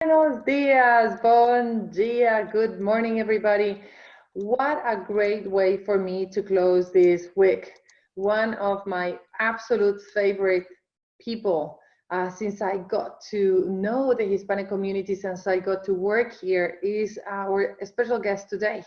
Buenos dias, bon dia, good morning, everybody. What a great way for me to close this week. One of my absolute favorite people since I got to know the Hispanic community, since I got to work here, is our special guest today.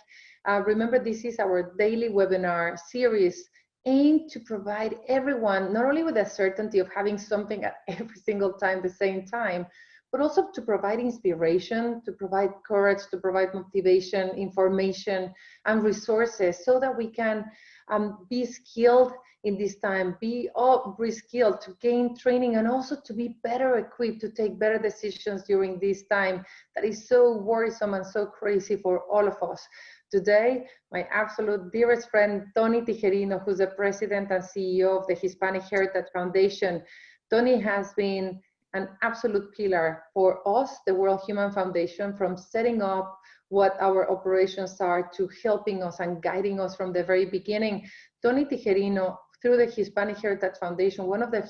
Remember, this is our daily webinar series aimed to provide everyone not only with the certainty of having something at every single time, the same time, but also to provide inspiration, to provide courage, to provide motivation, information, and resources so that we can be skilled in this time, be re-skilled to gain training and also to be better equipped to take better decisions during this time that is so worrisome and so crazy for all of us. Today, my absolute dearest friend, Tony Tijerino, who's the president and CEO of the Hispanic Heritage Foundation. Tony has been an absolute pillar for us, the World Human Foundation, from setting up what our operations are to helping us and guiding us from the very beginning. Tony Tijerino, through the Hispanic Heritage Foundation, one of the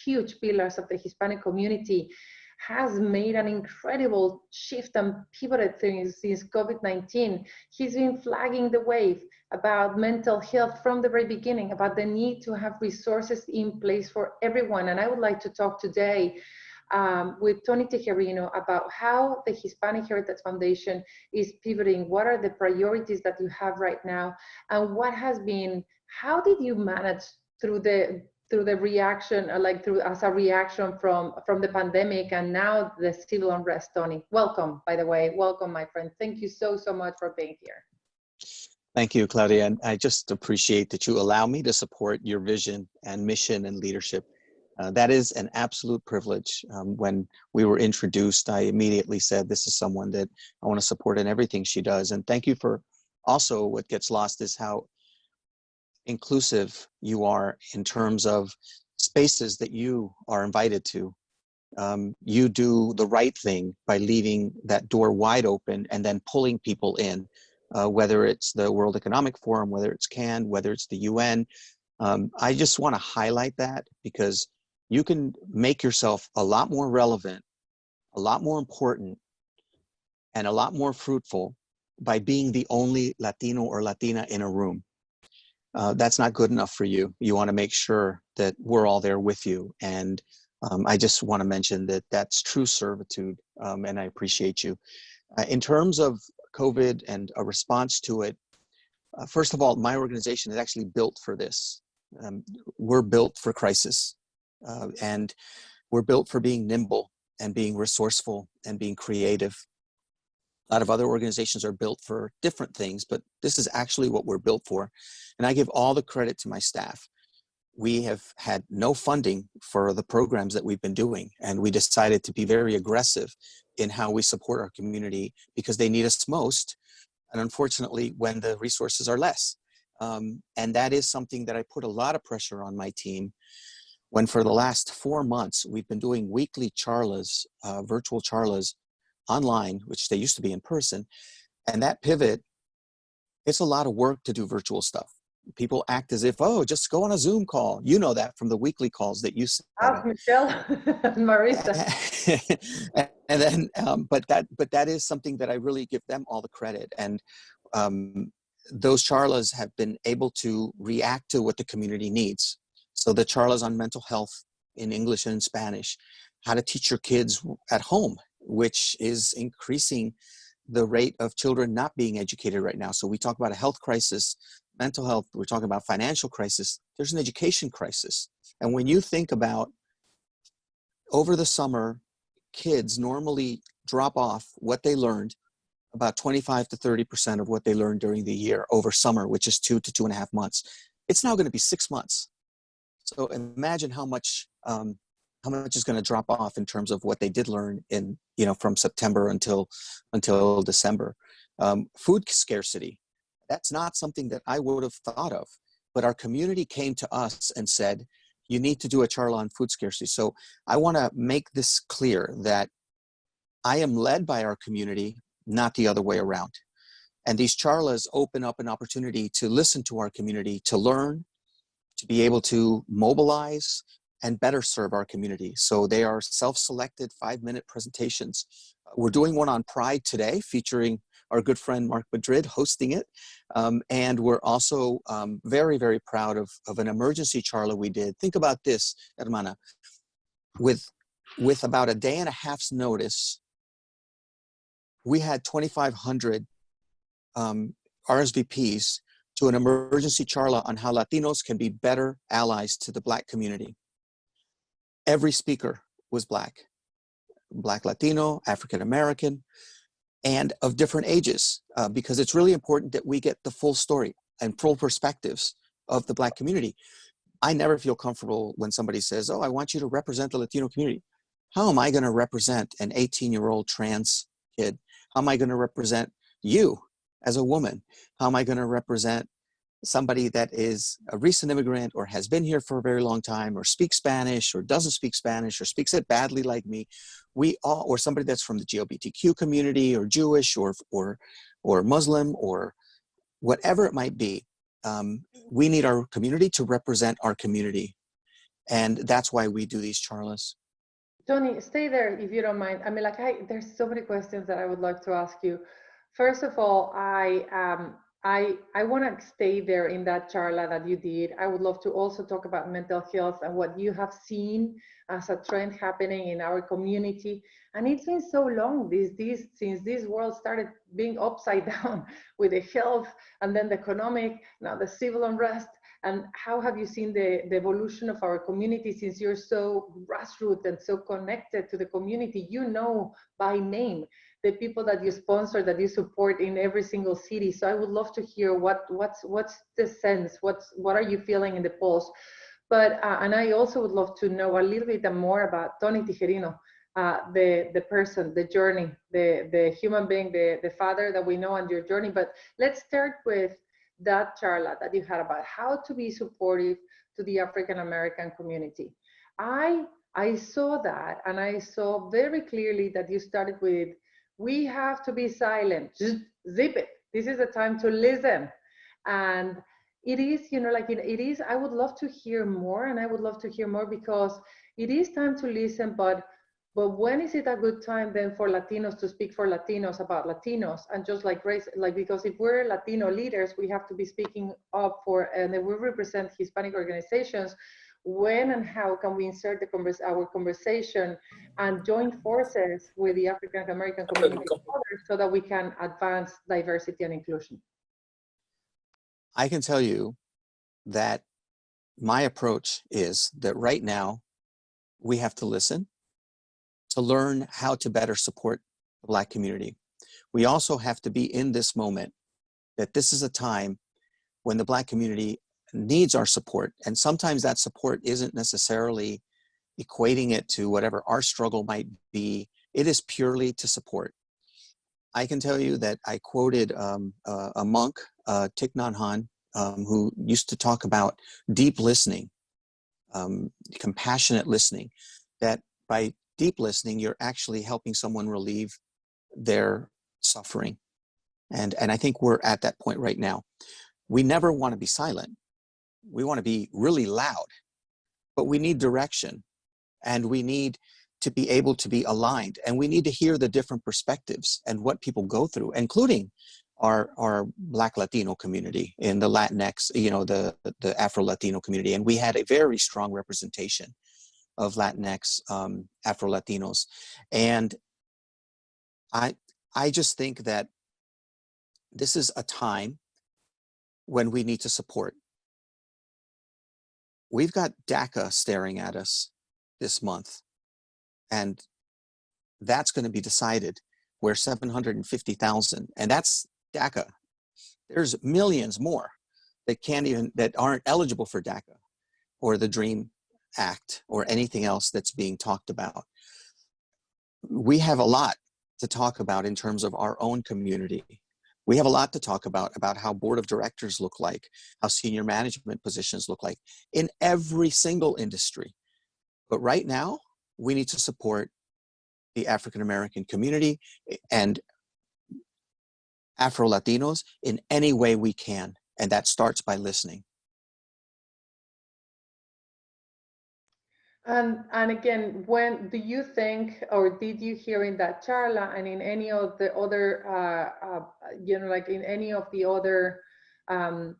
huge pillars of the Hispanic community, has made an incredible shift and pivoted things since COVID-19. He's been flagging the wave about mental health from the very beginning, about the need to have resources in place for everyone. And I would like to talk today with Tony Tijerino about how the Hispanic Heritage Foundation is pivoting. What are the priorities that you have right now, and what has been? How did you manage through the reaction, as a reaction from the pandemic and now the civil unrest? Tony, welcome. By the way, welcome, my friend. Thank you so much for being here. Thank you, Claudia, and I just appreciate that you allow me to support your vision and mission and leadership. That is an absolute privilege. When we were introduced, I immediately said, this is someone that I want to support in everything she does. And thank you for also what gets lost is how inclusive you are in terms of spaces that you are invited to. You do the right thing by leaving that door wide open and then pulling people in, whether it's the World Economic Forum, whether it's CAN, whether it's the UN. I just want to highlight that because you can make yourself a lot more relevant, a lot more important, and a lot more fruitful by being the only Latino or Latina in a room. That's not good enough for you. You want to make sure that we're all there with you. And I just want to mention that that's true servitude, and I appreciate you. In terms of COVID and a response to it, first of all, my organization is actually built for this. We're built for crisis. And we're built for being nimble and being resourceful and being creative. A lot of other organizations are built for different things, but this is actually what we're built for. And I give all the credit to my staff. We have had no funding for the programs that we've been doing, and we decided to be very aggressive in how we support our community because they need us most, and unfortunately, when the resources are less. And that is something that I put a lot of pressure on my team. When for the last 4 months, we've been doing weekly charlas, virtual charlas online, which they used to be in person. And that pivot, it's a lot of work to do virtual stuff. People act as if, oh, just go on a Zoom call. You know that from the weekly calls that you set up. Michelle and Marisa. And then, but that is something that I really give them all the credit. And those charlas have been able to react to what the community needs. So the charlas on mental health in English and in Spanish, how to teach your kids at home, which is increasing the rate of children not being educated right now. So we talk about a health crisis, mental health, we're talking about financial crisis, there's an education crisis. And when you think about over the summer, kids normally drop off what they learned, about 25 to 30% of what they learned during the year over summer, which is 2 to 2.5 months. It's now going to be 6 months. So imagine how much is going to drop off in terms of what they did learn in, from September until December. Food scarcity, that's not something that I would have thought of, but our community came to us and said, you need to do a charla on food scarcity. So I want to make this clear that I am led by our community, not the other way around. And these charlas open up an opportunity to listen to our community, to learn, to be able to mobilize and better serve our community. So they are self-selected 5-minute presentations We're doing one on Pride today, featuring our good friend Mark Madrid hosting it. And we're also very, very proud of an emergency charla we did. Think about this, hermana. With about a day and a half's notice, we had 2,500 RSVPs to an emergency charla on how Latinos can be better allies to the Black community. Every speaker was Black Latino, African American, and of different ages, because it's really important that we get the full story and full perspectives of the Black community. I never feel comfortable when somebody says, oh, I want you to represent the Latino community. How am I going to represent an 18-year-old trans kid? How am I going to represent you as a woman? How am I going to represent somebody that is a recent immigrant or has been here for a very long time or speaks Spanish or doesn't speak Spanish or speaks it badly like me? We all, or somebody that's from the LGBTQ community or Jewish or Muslim or whatever it might be. We need our community to represent our community. And that's why we do these charlas. Tony, stay there if you don't mind. I mean, like, there's so many questions that I would like to ask you. First of all, I want to stay there in that charla that you did. I would love to also talk about mental health and what you have seen as a trend happening in our community. And it's been so long since this world started being upside down with the health and then the economic, now the civil unrest. And how have you seen the evolution of our community since you're so grassroots and so connected to the community? You know by name the people that you sponsor, that you support in every single city. So I would love to hear what's the sense, what are you feeling in the pulse? But and I also would love to know a little bit more about Tony Tijerino, the person, the journey, the human being, the father that we know on your journey. But let's start with that charla that you had about how to be supportive to the African American community. I saw that, and I saw very clearly that you started with, we have to be silent, just zip it. This is the time to listen. And it is, you know, like it is, I would love to hear more, and I would love to hear more because it is time to listen, but when is it a good time then for Latinos to speak for Latinos about Latinos? And just like race, like, because if we're Latino leaders, we have to be speaking up for, and we represent Hispanic organizations. When and how can we insert our conversation and join forces with the African American community so that we can advance diversity and inclusion? I can tell you that my approach is that right now we have to listen to learn how to better support the Black community. We also have to be in this moment, that this is a time when the Black community needs our support. And sometimes that support isn't necessarily equating it to whatever our struggle might be. It is purely to support. I can tell you that I quoted a monk, Thich Nhat Hanh, who used to talk about deep listening, compassionate listening, that by deep listening, you're actually helping someone relieve their suffering. And I think we're at that point right now. We never want to be silent. We want to be really loud, but we need direction, and we need to be able to be aligned, and we need to hear the different perspectives and what people go through, including our Black Latino community in the Latinx, you know, the Afro-Latino community. And we had a very strong representation of Latinx Afro-Latinos. And I just think that this is a time when we need to support. We've got DACA staring at us this month, and that's going to be decided. We're 750,000, and that's DACA. There's millions more that aren't eligible for DACA or the DREAM Act or anything else that's being talked about. We have a lot to talk about in terms of our own community. We have a lot to talk about how board of directors look like, how senior management positions look like in every single industry. But right now, we need to support the African American community and Afro-Latinos in any way we can. And that starts by listening. And again, when do you think, or did you hear in that charla and in any of the other, like in any of the other um,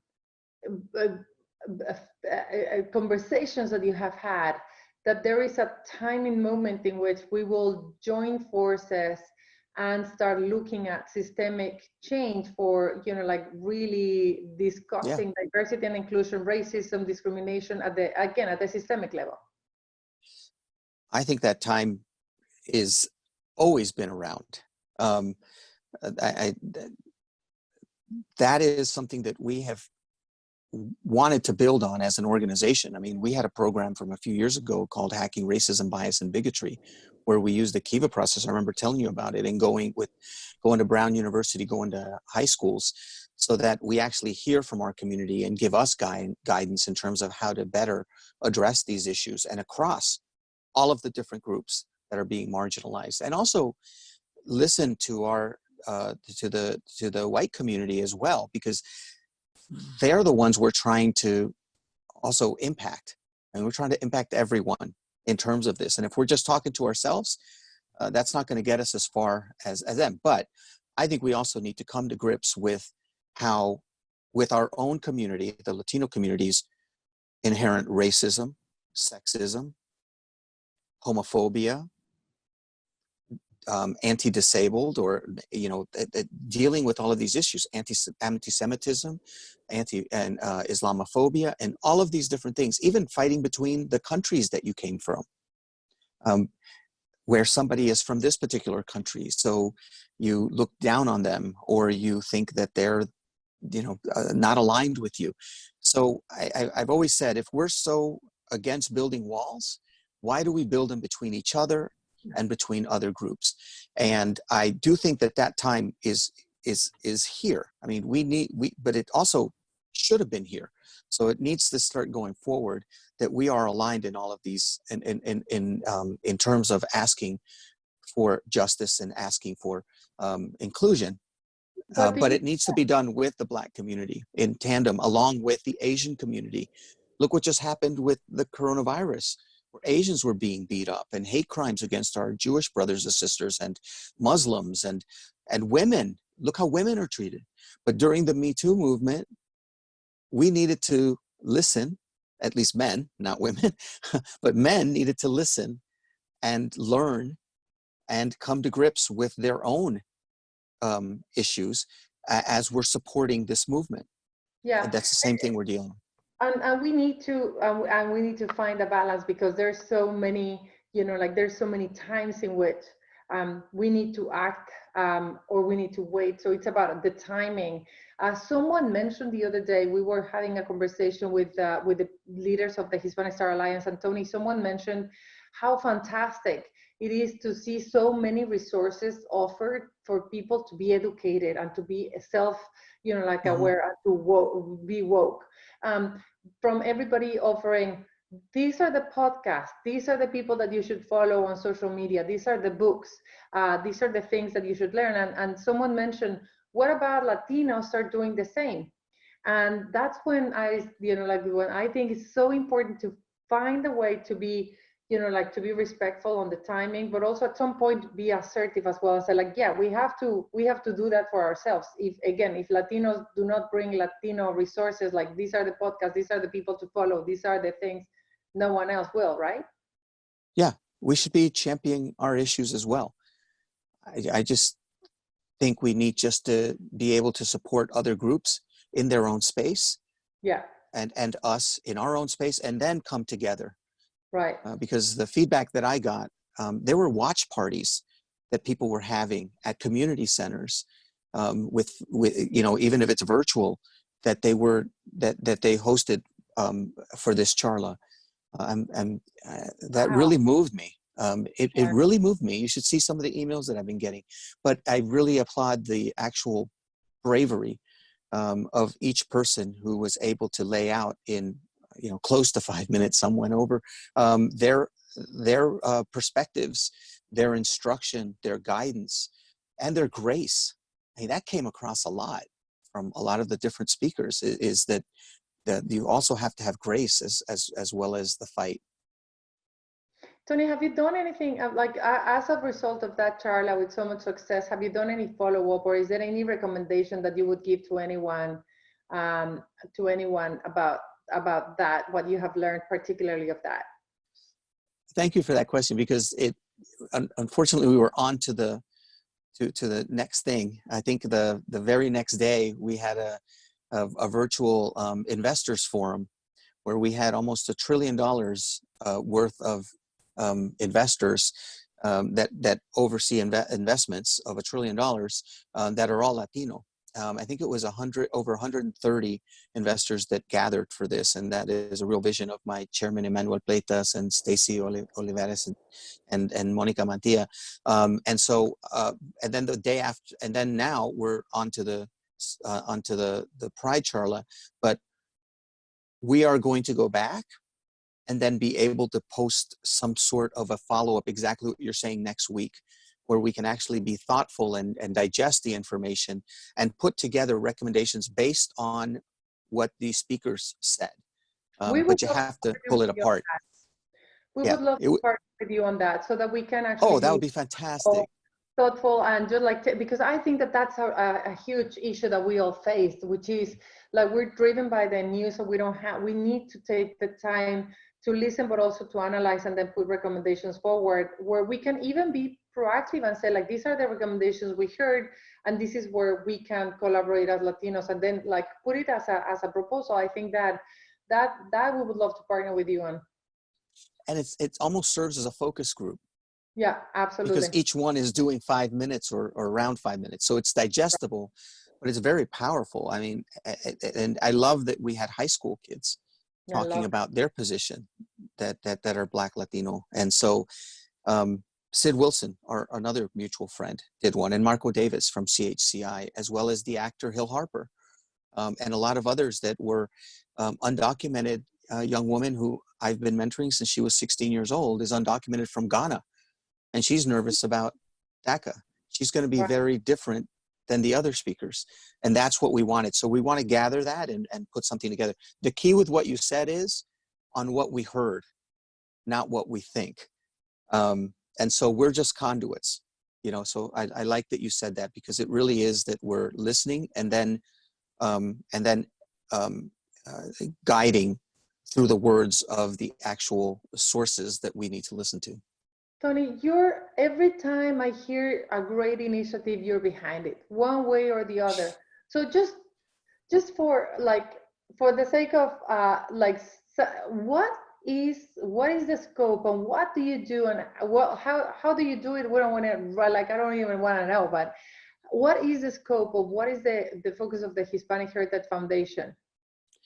uh, conversations that you have had, that there is a timing moment in which we will join forces and start looking at systemic change for, like really Yeah, discussing diversity and inclusion, racism, discrimination at the systemic level? I think that time is always been around. Um, I, that is something that we have wanted to build on as an organization. I mean, we had a program from a few years ago called Hacking Racism, Bias, and Bigotry, where we used the Kiva process. I remember telling you about it, and going to Brown University, going to high schools, so that we actually hear from our community and give us guidance in terms of how to better address these issues and across all of the different groups that are being marginalized, and also listen to our to the white community as well, because they're the ones we're trying to also impact, and we're trying to impact everyone in terms of this. And if we're just talking to ourselves, that's not going to get us as far as them. But I think we also need to come to grips with how, with our own community, the Latino community's inherent racism, sexism, homophobia, anti-disabled, or dealing with all of these issues, anti-Semitism, Islamophobia, and all of these different things, even fighting between the countries that you came from, where somebody is from this particular country, so you look down on them, or you think that they're not aligned with you. So I've always said, if we're so against building walls, why do we build them between each other and between other groups? And I do think that time is here. I mean, but it also should have been here. So it needs to start going forward, that we are aligned in all of these, in terms of asking for justice and asking for inclusion. But do But you it needs to be done with the Black community in tandem, along with the Asian community. Look what just happened with the coronavirus, where Asians were being beat up, and hate crimes against our Jewish brothers and sisters, and Muslims, and women. Look how women are treated. But during the Me Too movement, we needed to listen, at least men, not women, but men needed to listen and learn and come to grips with their own issues as we're supporting this movement. yeah And that's the same thing we're dealing with. and we need to find a balance, because there's so many, like there's so many times in which we need to act, or we need to wait. So it's about the timing. Someone mentioned the other day, we were having a conversation with the leaders of the Hispanic Star Alliance, and Tony, someone mentioned how fantastic it is to see so many resources offered for people to be educated and to be self, like Mhm. aware, and to be woke. Um, from everybody offering, these are the podcasts, these are the people that you should follow on social media, these are the books, these are the things that you should learn. And someone mentioned, what about Latinos start doing the same? And that's when like when I think it's so important to find a way to be, like to be respectful on the timing, but also at some point be assertive as well, and say like, yeah, we have to do that for ourselves. If Latinos do not bring Latino resources, like these are the podcasts, these are the people to follow, these are the things, no one else will, right? Yeah, we should be championing our issues as well. I just think we need just to be able to support other groups in their own space, Yeah, and us in our own space, and then come together. right. Because the feedback that I got, there were watch parties that people were having at community centers, with even if it's virtual, that they hosted for this charla. That Wow. really moved me. It Yeah. really moved me. You should see some of the emails that I've been getting. But I really applaud the actual bravery of each person who was able to lay out in close to 5 minutes. Some went over their perspectives, their instruction, their guidance, and their grace. I mean, that came across a lot from a lot of the different speakers. Is that you also have to have grace as well as the fight. Tony, have you done anything as a result of that charla with so much success? Have you done any follow-up, or is there any recommendation that you would give um, to anyone about that? What you have learned, particularly of that? Thank you for that question, because unfortunately we were on to the next thing. I think the very next day we had a virtual investors forum where we had almost $1 trillion worth of investors that oversee investments of $1 trillion that are all Latino. I think it was over 130 investors that gathered for this, and that is a real vision of my chairman Emmanuel Pleitas and Stacy Olivares and Monica Mantilla. And so, and then the day after, and then now we're onto the Pride Charla, but we are going to go back and then be able to post some sort of a follow-up, exactly what you're saying, next week, where we can actually be thoughtful and digest the information and put together recommendations based on what the speakers said. But you have to pull it apart. We would love to partner with you on that so that we can actually. Oh, that would be fantastic. Thoughtful and just because I think that that's a huge issue that we all face, which is like we're driven by the news, so we need to take the time to listen, but also to analyze and then put recommendations forward where we can even be proactive and say, like, these are the recommendations we heard, and this is where we can collaborate as Latinos, and then like put it as a proposal. I think that we would love to partner with you on. And it almost serves as a focus group. Yeah, absolutely. Because each one is doing 5 minutes or around 5 minutes. So it's digestible, but it's very powerful. I mean, and I love that we had high school kids talking about their position that are Black Latino. And so Sid Wilson, another mutual friend, did one, and Marco Davis from CHCI, as well as the actor Hill Harper, and a lot of others that were undocumented. A young woman who I've been mentoring since she was 16 years old is undocumented from Ghana. And she's nervous about DACA. She's going to be very different than the other speakers. And that's what we wanted. So we want to gather that and put something together. The key with what you said is on what we heard, not what we think. And so we're just conduits, so I like that you said that, because it really is that we're listening and then guiding through the words of the actual sources that we need to listen to. Tony, every time I hear a great initiative, you're behind it, one way or the other. So just for the sake of what is the scope, and what do you do, and how do you do it? We don't want to I don't even want to know, but what is the scope of what is the focus of the Hispanic Heritage Foundation,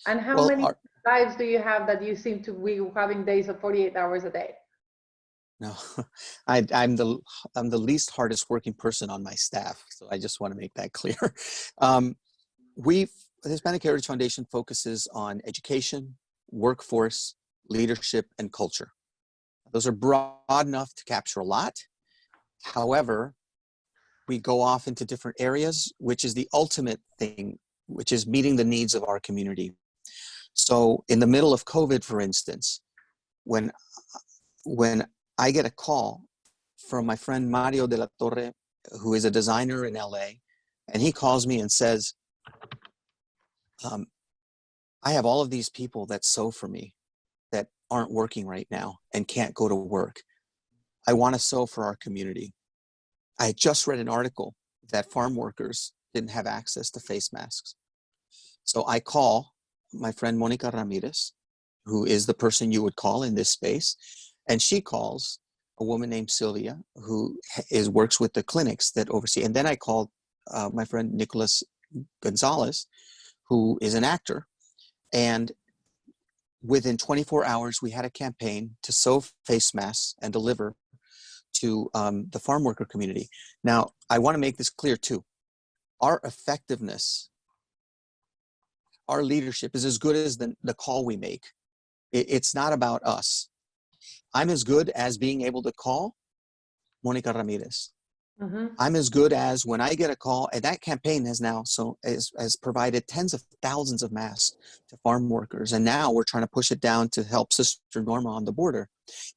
and how many lives do you have that you seem to be having days of 48 hours a day? No, I'm the least hardest working person on my staff, so I just want to make that clear. The Hispanic Heritage Foundation focuses on education, workforce, leadership, and culture. Those are broad enough to capture a lot. However, we go off into different areas, which is the ultimate thing, which is meeting the needs of our community. So in the middle of COVID, for instance, when I get a call from my friend Mario de la Torre, who is a designer in LA, and he calls me and says, I have all of these people that sew for me that aren't working right now and can't go to work. I want to sew for our community. I had just read an article that farm workers didn't have access to face masks. So I call my friend Monica Ramirez, who is the person you would call in this space. And she calls a woman named Sylvia, who works with the clinics that oversee. And then I called my friend Nicholas Gonzalez, who is an actor. And within 24 hours, we had a campaign to sew face masks and deliver to the farm worker community. Now, I want to make this clear too. Our effectiveness, our leadership is as good as the call we make. It's not about us. I'm as good as being able to call Monica Ramirez. Mhm. I'm as good as when I get a call, and that campaign has provided tens of thousands of masks to farm workers. And now we're trying to push it down to help Sister Norma on the border.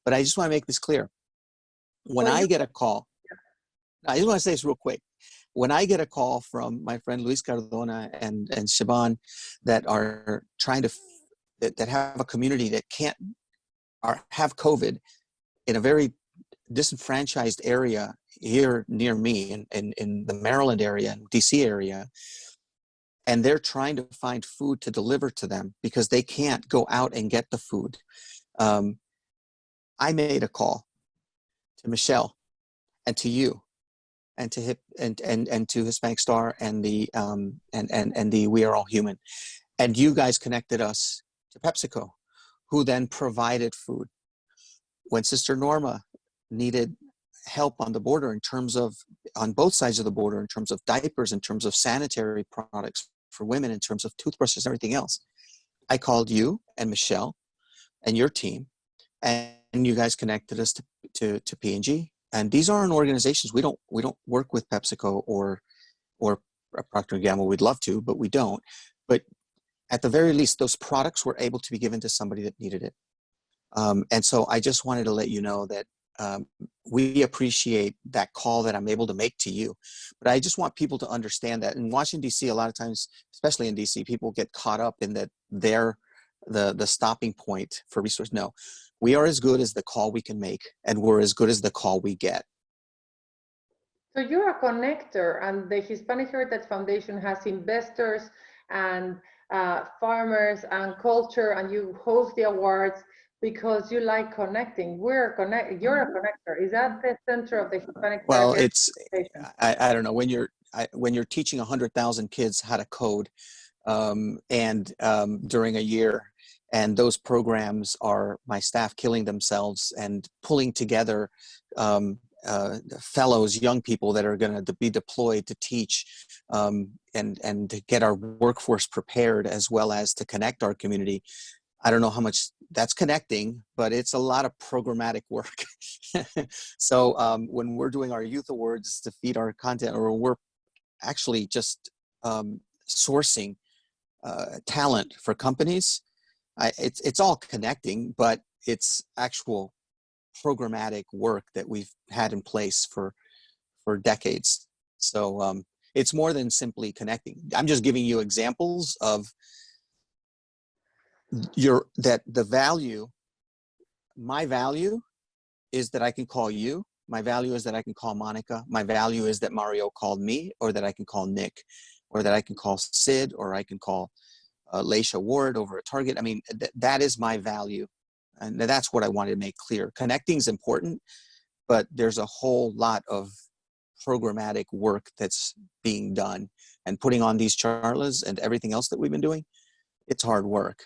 But I just want to make this clear. When Well, I you, get a call, I just want to say this real quick. When I get a call from my friend Luis Cardona and Shaban that are trying to, that have a community that can't have COVID in a very disenfranchised area here near me in the Maryland area and DC area, and they're trying to find food to deliver to them because they can't go out and get the food. I made a call to Michelle and to you and to and to Hispanic Star and the We Are All Human, and you guys connected us to PepsiCo, who then provided food. When Sister Norma needed help on the border in terms of, on both sides of the border, in terms of diapers, in terms of sanitary products for women, in terms of toothbrushes and everything else, I called you and Michelle and your team, and you guys connected us to P&G. And these aren't organizations. We don't work with PepsiCo or Procter & Gamble. We'd love to, but we don't. But at the very least, those products were able to be given to somebody that needed it. And so I just wanted to let you know that we appreciate that call that I'm able to make to you. But I just want people to understand that in Washington, D.C., a lot of times, especially in D.C., people get caught up in that they're the stopping point for resource. No, we are as good as the call we can make, and we're as good as the call we get. so you're a connector, and the Hispanic Heritage Foundation has investors and farmers and culture, and you host the awards because you like connecting. You're a connector. Is that the center of the Hispanic Well, Heritage it's, Foundation? I don't know, when you're teaching 100,000 kids how to code, during a year, and those programs are my staff killing themselves and pulling together fellows, young people that are going to be deployed to teach, and to get our workforce prepared, as well as to connect our community. I don't know how much that's connecting, but it's a lot of programmatic work. So when we're doing our youth awards to feed our content, or we're actually just sourcing talent for companies, it's all connecting, but it's actual programmatic work that we've had in place for decades. So it's more than simply connecting. I'm just giving you examples of the value. My value is that I can call you. My value is that I can call Monica. My value is that Mario called me, or that I can call Nick, or that I can call Sid, or I can call Laisha Ward over at Target. I mean, that is my value. And that's what I wanted to make clear. Connecting is important, but there's a whole lot of programmatic work that's being done, and putting on these charlas and everything else that we've been doing. It's hard work.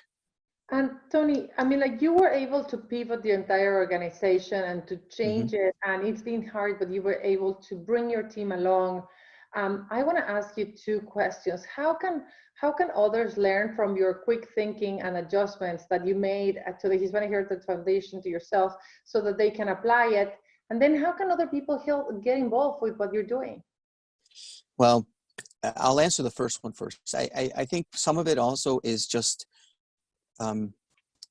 And Tony, I mean, like, you were able to pivot the entire organization and to Mm-hmm. change it, and it's been hard, but you were able to bring your team along. I want to ask you two questions. How can others learn from your quick thinking and adjustments that you made to the Hispanic Heritage Foundation, to yourself, so that they can apply it? And then how can other people get involved with what you're doing? Well, I'll answer the first one first. I think some of it also is just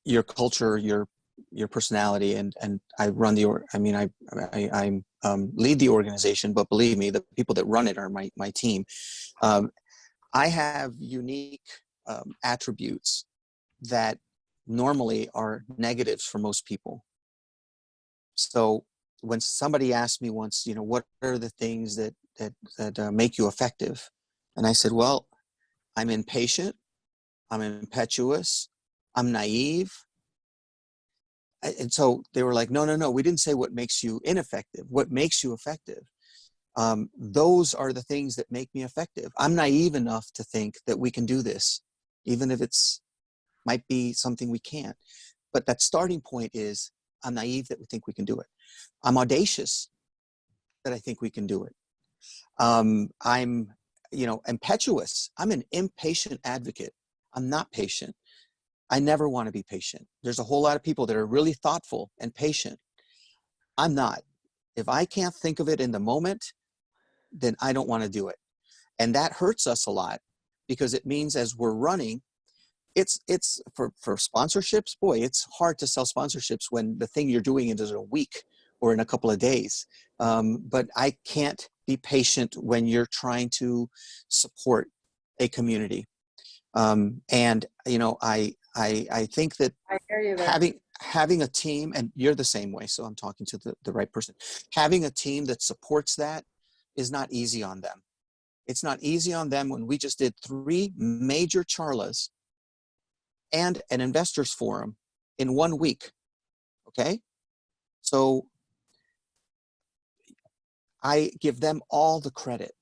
your culture, your personality, and I run I lead the organization, but believe me, the people that run it are my team. I have unique attributes that normally are negatives for most people. So when somebody asked me once, what are the things that make you effective? And I said, well, I'm impatient, I'm impetuous, I'm naive. And so they were like, no, we didn't say what makes you ineffective. What makes you effective? Those are the things that make me effective. I'm naive enough to think that we can do this, even if might be something we can't. But that starting point is, I'm naive that we think we can do it. I'm audacious that I think we can do it. I'm impetuous. I'm an impatient advocate. I'm not patient. I never want to be patient. There's a whole lot of people that are really thoughtful and patient. I'm not. If I can't think of it in the moment, then I don't want to do it. And that hurts us a lot, because it means as we're running, it's for sponsorships, boy, it's hard to sell sponsorships when the thing you're doing is in a week or in a couple of days. But I can't be patient when you're trying to support a community. And, you know, I think that I hear you there. having a team, and you're the same way, so I'm talking to the right person, having a team that supports that is not easy on them. It's not easy on them when we just did 3 major charlas and an investors forum in 1 week. Okay. So I give them all the credit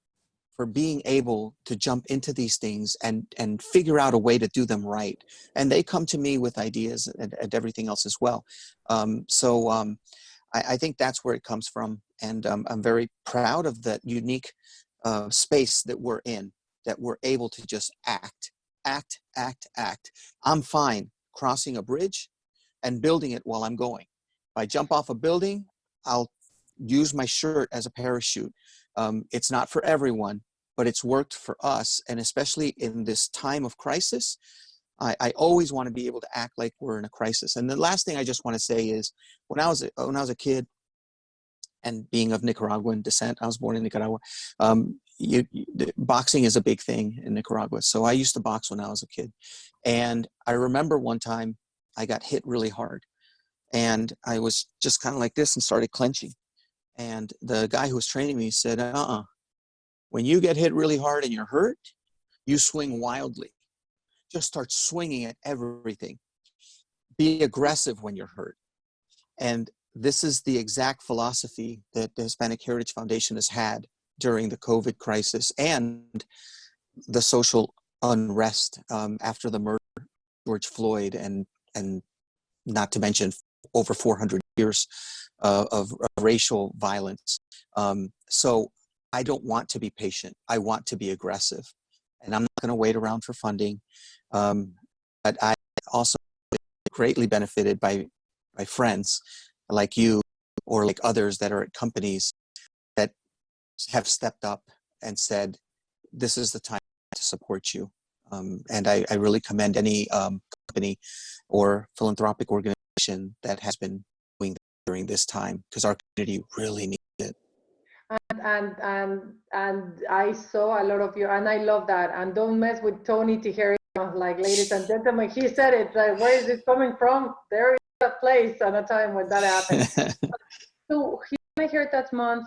for being able to jump into these things and figure out a way to do them right. And they come to me with ideas and everything else as well. I think that's where it comes from. And I'm very proud of that unique space that we're in, that we're able to just act. I'm fine crossing a bridge and building it while I'm going. If I jump off a building, I'll use my shirt as a parachute. It's not for everyone, but it's worked for us. And especially in this time of crisis, I always want to be able to act like we're in a crisis. And the last thing I just want to say is, when I was a kid, and being of Nicaraguan descent, I was born in Nicaragua. Boxing is a big thing in Nicaragua. So I used to box when I was a kid. And I remember one time I got hit really hard, and I was just kind of like this and started clenching. And the guy who was training me said, when you get hit really hard and you're hurt, you swing wildly. Just start swinging at everything. Be aggressive when you're hurt. And this is the exact philosophy that the Hispanic Heritage Foundation has had during the COVID crisis and the social unrest after the murder of George Floyd, and not to mention over 400 years of racial violence. So I don't want to be patient. I want to be aggressive. And I'm not going to wait around for funding. But I also greatly benefited by friends like you, or like others that are at companies that have stepped up and said, this is the time to support you. And I really commend any company or philanthropic organization that has been doing that during this time, because our community really needs it. And I saw a lot of you, and I love that. And don't mess with Tony Tijerino, like, ladies and gentlemen. He said it. Like, where is this coming from? There is a place and a time when that happened. So Hispanic Heritage Month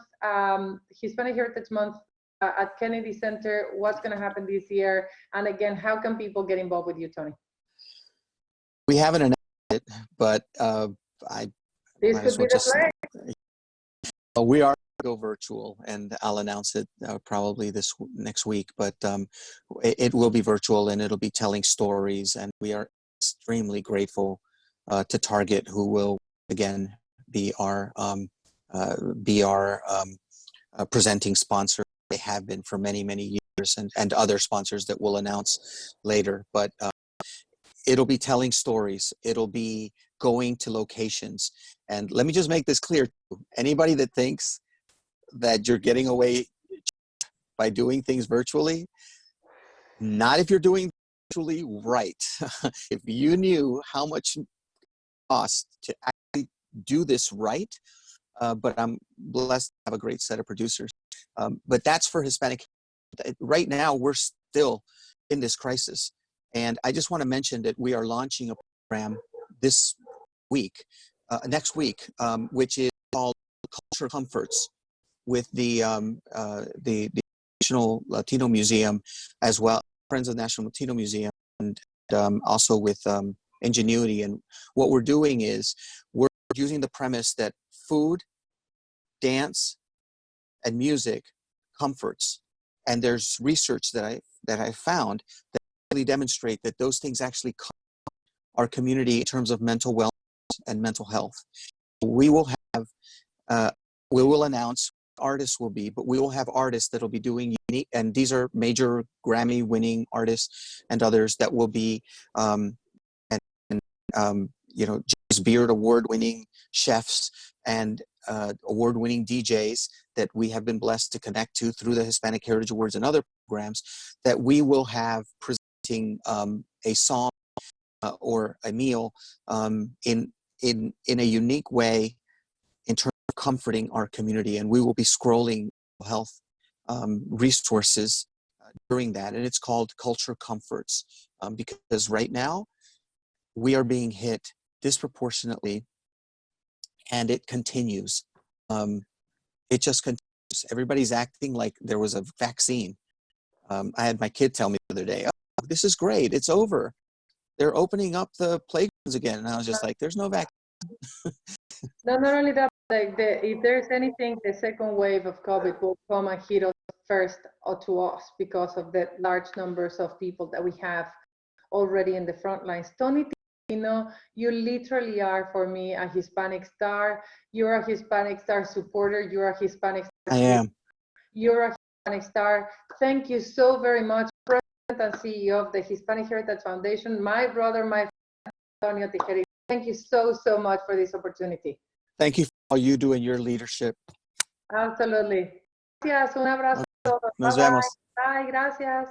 at Kennedy Center. What's going to happen this year? And again, how can people get involved with you, Tony? We haven't announced it, but this could be the place. We are go virtual, and I'll announce it probably next week, but it will be virtual, and it'll be telling stories, and we are extremely grateful to Target, who will again be our presenting sponsor. They have been for many years, and other sponsors that we'll announce later, but it'll be telling stories, it'll be going to locations. And let me just make this clear: anybody that thinks that you're getting away by doing things virtually, not if you're doing virtually right. If you knew how much it costs to actually do this right, but I'm blessed to have a great set of producers. But that's for Hispanic. Right now, we're still in this crisis. And I just want to mention that we are launching a program this week, next week, which is called Cultural Comforts, with the National Latino Museum, as well, Friends of the National Latino Museum, and also with Ingenuity. And what we're doing is we're using the premise that food, dance, and music comforts. And there's research that I found that really demonstrate that those things actually comfort our community in terms of mental wellness and mental health. We will announce artists will be, but we will have artists that will be doing unique, and these are major Grammy winning artists and others that will be James Beard award winning chefs, and award-winning DJs that we have been blessed to connect to through the Hispanic Heritage Awards and other programs, that we will have presenting a song or a meal in a unique way in terms of comforting our community. And we will be scrolling health resources during that. And it's called Culture Comforts, because right now we are being hit disproportionately, and it continues. It just continues. Everybody's acting like there was a vaccine. I had my kid tell me the other day, "Oh, this is great. It's over. They're opening up the playgrounds again." And I was just like, there's no vaccine. No, not only that, like if there's anything, the second wave of COVID will come and hit us first to us because of the large numbers of people that we have already in the front lines. Tony Tijerino, you literally are for me a Hispanic star. You're a Hispanic star supporter. You're a Hispanic star. I am. You're a Hispanic star. Thank you so very much, President and CEO of the Hispanic Heritage Foundation, my brother, my friend, Antonion Tijerino. Thank you so much for this opportunity. Thank you for all you do in your leadership. Absolutely. Gracias, un abrazo a todos. Nos Bye, vemos. bye, gracias.